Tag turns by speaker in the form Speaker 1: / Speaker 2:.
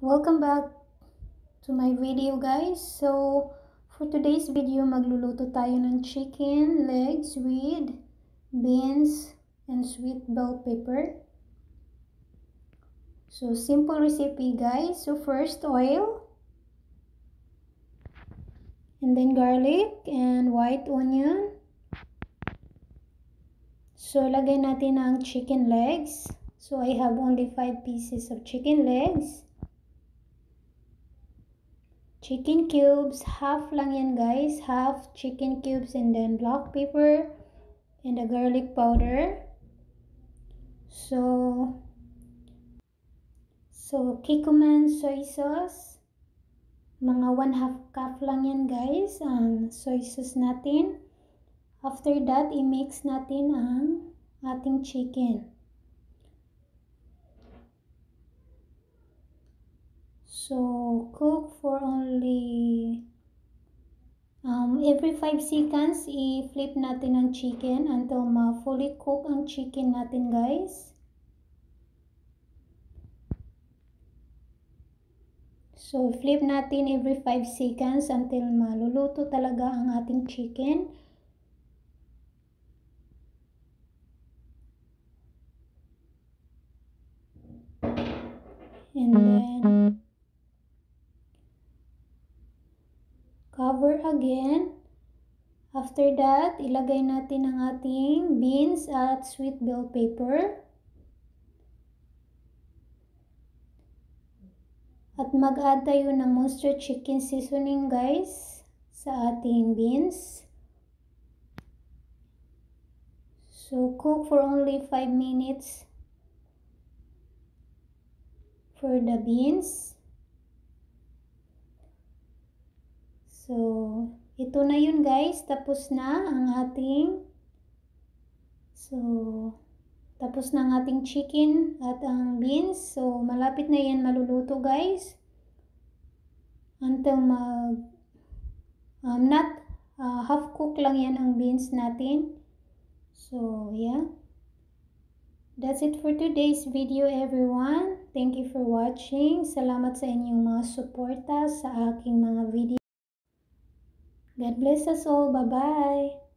Speaker 1: Welcome back to my video, guys. So for today's video, magluluto tayo ng chicken legs with beans and sweet bell pepper. So simple recipe, guys. So first, oil, and then garlic and white onion. So lagay natin ang chicken legs. So I have only 5 pieces of chicken legs. Chicken cubes, half lang yan, guys. Half chicken cubes, and then black pepper and the garlic powder. So Kikkoman soy sauce. Mga 1/2 cup lang yan, guys, ang soy sauce natin. After that, i-mix natin ang ating chicken. So, cook for only every 5 seconds, i-flip natin ang chicken until ma-fully cook ang chicken natin, guys. So, flip natin every 5 seconds until maluluto talaga ang ating chicken. And then cover again. After that, ilagay natin ang ating beans at sweet bell pepper. At mag-add tayo ng monster chicken seasoning, guys, sa ating beans. So cook for only 5 minutes for the beans. So ito na yun, guys. Tapos na ang ating chicken at ang beans. So malapit na yan maluluto, guys. Until half cook lang yan ang beans natin. So yeah. That's it for today's video, everyone. Thank you for watching. Salamat sa inyong mga suporta sa aking mga video. God bless us all. Bye-bye.